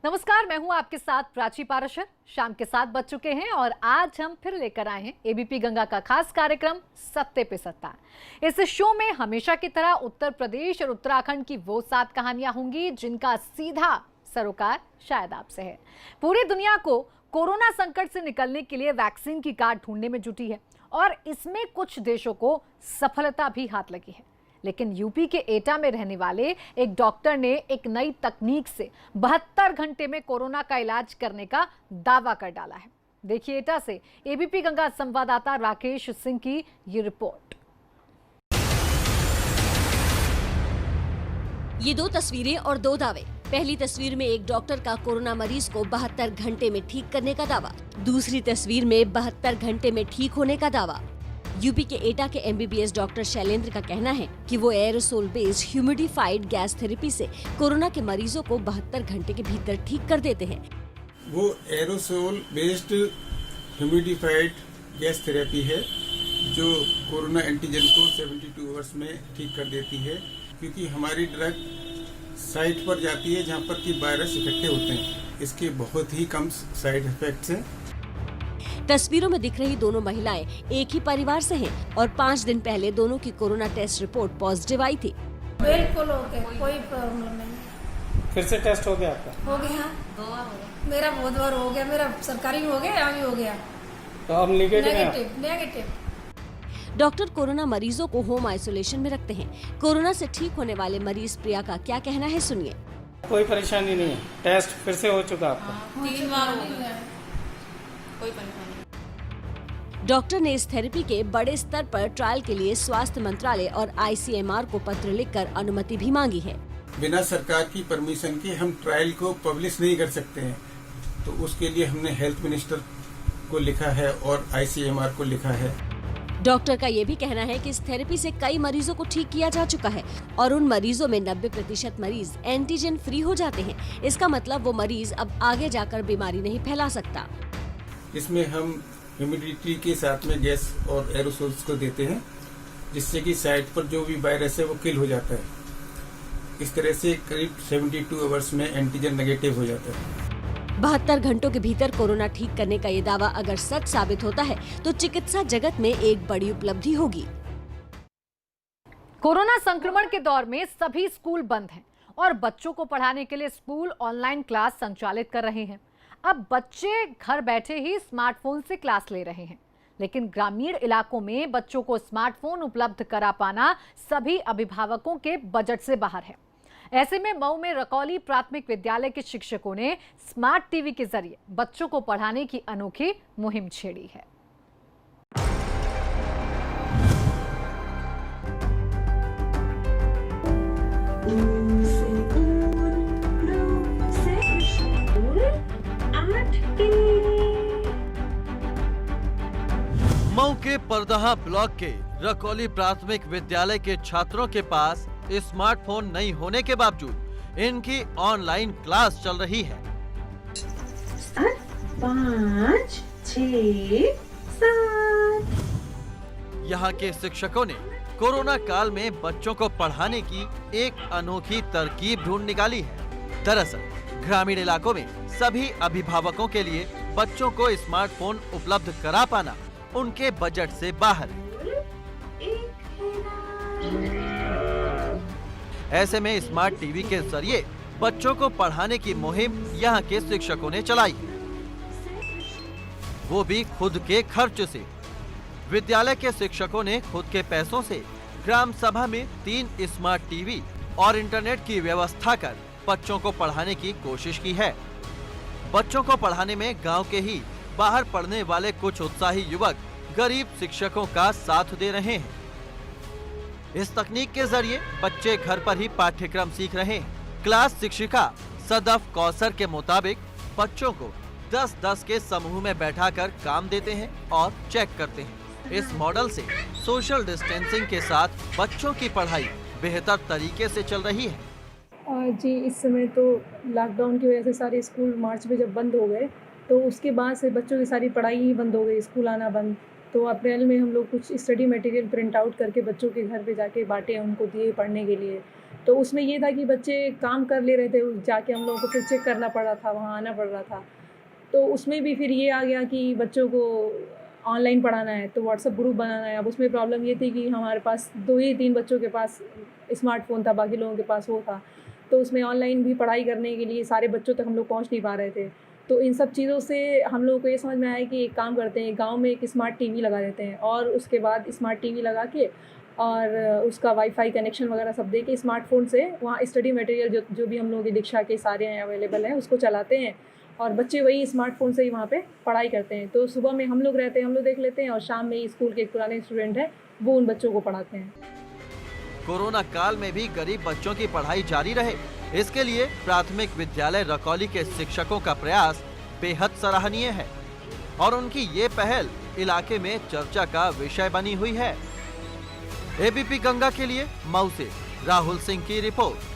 नमस्कार, मैं हूं आपके साथ प्राची पाराशर। शाम के 7 बज चुके हैं और आज हम फिर लेकर आए हैं एबीपी गंगा का खास कार्यक्रम सत्ते पे सत्ता। इस शो में हमेशा की तरह उत्तर प्रदेश और उत्तराखंड की वो 7 कहानियां होंगी जिनका सीधा सरोकार शायद आपसे है। पूरी दुनिया को कोरोना संकट से निकलने के लिए वैक्सीन की कार ढूंढने में जुटी है और इसमें कुछ देशों को सफलता भी हाथ लगी है। लेकिन यूपी के एटा में रहने वाले एक डॉक्टर ने एक नई तकनीक से 72 घंटे में कोरोना का इलाज करने का दावा कर डाला है। देखिए एटा से एबीपी गंगा संवाददाता राकेश सिंह की ये रिपोर्ट। ये 2 तस्वीरें और 2 दावे। पहली तस्वीर में एक डॉक्टर का कोरोना मरीज को 72 घंटे में ठीक करने का दावा। दूसरी तस्वीर में 72 घंटे में ठीक होने का दावा। यूपी के एटा के एमबीबीएस डॉक्टर शैलेंद्र का कहना है कि वो aerosol based humidified gas therapy से कोरोना के मरीजों को 72 घंटे के भीतर ठीक कर देते हैं। वो aerosol based humidified gas therapy है जो कोरोना एंटीजन को 72 आवर्स में ठीक कर देती है, क्योंकि हमारी ड्रग साइट पर जाती है जहाँ पर कि वायरस इकट्ठे होते हैं। इसके बहुत ही कम साइड इफेक्ट्स हैं। तस्वीरों में दिख रही दोनों महिलाएं एक ही परिवार से हैं और 5 दिन पहले दोनों की कोरोना टेस्ट रिपोर्ट पॉजिटिव आई थी। बिल्कुल ओके, कोई प्रॉब्लम नहीं। फिर से टेस्ट हो गया आपका? हो गया, 2 बार हो गया। मेरा बहुत बार हो गया, मेरा सरकारी हो गया, यहाँ भी हो गया। तो अब नेगेटिव। डॉक्टर कोरोना मरीजों को होम आइसोलेशन में रखते हैं। कोरोना से ठीक होने वाले मरीज प्रिया का क्या कहना है, सुनिए। कोई परेशानी नहीं है, टेस्ट फिर से हो चुका आपका? 3 बार हो गया, कोई परेशानी। डॉक्टर ने इस थेरेपी के बड़े स्तर पर ट्रायल के लिए स्वास्थ्य मंत्रालय और आईसीएमआर को पत्र लिखकर अनुमति भी मांगी है। बिना सरकार की परमिशन के हम ट्रायल को पब्लिश नहीं कर सकते हैं, तो उसके लिए हमने हेल्थ मिनिस्टर को लिखा है और आईसीएमआर को लिखा है। डॉक्टर का ये भी कहना है कि इस थेरेपी से कई मरीजों को ठीक किया जा चुका है और उन मरीजों में 90% मरीज एंटीजन फ्री हो जाते हैं। इसका मतलब वो मरीज अब आगे जाकर बीमारी नहीं फैला सकता। इसमें हम ह्यूमिडिटी के साथ में गैस और एरोसोल्स को देते हैं, जिससे कि साइट पर जो भी वायरस है वो किल हो जाता है। इस तरह से करीब 72 आवर्स में एंटीजन नेगेटिव हो जाता है। 72 घंटों के भीतर कोरोना ठीक करने का ये दावा अगर सच साबित होता है तो चिकित्सा जगत में एक बड़ी उपलब्धि होगी। कोरोना संक्रमण के दौर में सभी स्कूल बंद हैं और बच्चों को पढ़ाने के लिए स्कूल ऑनलाइन क्लास संचालित कर रहे हैं। अब बच्चे घर बैठे ही स्मार्टफोन से क्लास ले रहे हैं, लेकिन ग्रामीण इलाकों में बच्चों को स्मार्टफोन उपलब्ध करा पाना सभी अभिभावकों के बजट से बाहर है। ऐसे में मऊ में रकौली प्राथमिक विद्यालय के शिक्षकों ने स्मार्ट टीवी के जरिए बच्चों को पढ़ाने की अनोखी मुहिम छेड़ी है। मऊ के परदहा ब्लॉक के रकौली प्राथमिक विद्यालय के छात्रों के पास स्मार्टफोन नहीं होने के बावजूद इनकी ऑनलाइन क्लास चल रही है। 5, 6, 7। यहाँ के शिक्षकों ने कोरोना काल में बच्चों को पढ़ाने की एक अनोखी तरकीब ढूंढ निकाली है। दरअसल ग्रामीण इलाकों में सभी अभिभावकों के लिए बच्चों को स्मार्टफोन उपलब्ध करा पाना उनके बजट से बाहर है। ऐसे में स्मार्ट टीवी के जरिए बच्चों को पढ़ाने की मुहिम यहाँ के शिक्षकों ने चलाई है, वो भी खुद के खर्च से। विद्यालय के शिक्षकों ने खुद के पैसों से ग्राम सभा में 3 स्मार्ट टीवी और इंटरनेट की व्यवस्था कर बच्चों को पढ़ाने की कोशिश की है। बच्चों को पढ़ाने में गांव के ही बाहर पढ़ने वाले कुछ उत्साही युवक गरीब शिक्षकों का साथ दे रहे हैं। इस तकनीक के जरिए बच्चे घर पर ही पाठ्यक्रम सीख रहे हैं। क्लास शिक्षिका सदफ कौसर के मुताबिक बच्चों को 10-10 के समूह में बैठाकर काम देते हैं और चेक करते हैं। इस मॉडल से सोशल डिस्टेंसिंग के साथ बच्चों की पढ़ाई बेहतर तरीके से चल रही है। जी, इस समय तो लॉकडाउन की वजह से सारे स्कूल मार्च में जब बंद हो गए तो उसके बाद से बच्चों की सारी पढ़ाई ही बंद हो गई, स्कूल आना बंद। तो अप्रैल में हम लोग कुछ स्टडी मटेरियल प्रिंट आउट करके बच्चों के घर पे जाके बांटे, उनको दिए पढ़ने के लिए। तो उसमें ये था कि बच्चे काम कर ले रहे थे, जाके हम लोगों को फिर चेक करना पड़ रहा था, वहाँ आना पड़ रहा था। तो उसमें भी फिर ये आ गया कि बच्चों को ऑनलाइन पढ़ाना है तो व्हाट्सएप ग्रुप बनाना है। अब उसमें प्रॉब्लम ये थी कि हमारे पास 2 ही 3 बच्चों के पास स्मार्टफोन था, बाकी लोगों के पास वो था। तो उसमें ऑनलाइन भी पढ़ाई करने के लिए सारे बच्चों तक हम लोग पहुँच नहीं पा रहे थे। तो इन सब चीज़ों से हम लोगों को ये समझ में आया कि एक काम करते हैं, गांव में एक स्मार्ट टीवी लगा देते हैं और उसके बाद स्मार्ट टीवी लगा के और उसका वाईफाई कनेक्शन वगैरह सब दे के स्मार्टफोन से वहाँ स्टडी मटेरियल जो भी हम लोगों की दीक्षा के सारे हैं अवेलेबल हैं उसको चलाते हैं और बच्चे वही स्मार्टफोन से ही वहाँ पे पढ़ाई करते हैं। तो सुबह में हम लोग रहते हैं, हम लोग देख लेते हैं और शाम में स्कूल के एक पुराने स्टूडेंट हैं वो उन बच्चों को पढ़ाते हैं। कोरोना काल में भी गरीब बच्चों की पढ़ाई जारी रहे, इसके लिए प्राथमिक विद्यालय रकौली के शिक्षकों का प्रयास बेहद सराहनीय है और उनकी ये पहल इलाके में चर्चा का विषय बनी हुई है। एबीपी गंगा के लिए मऊ से राहुल सिंह की रिपोर्ट।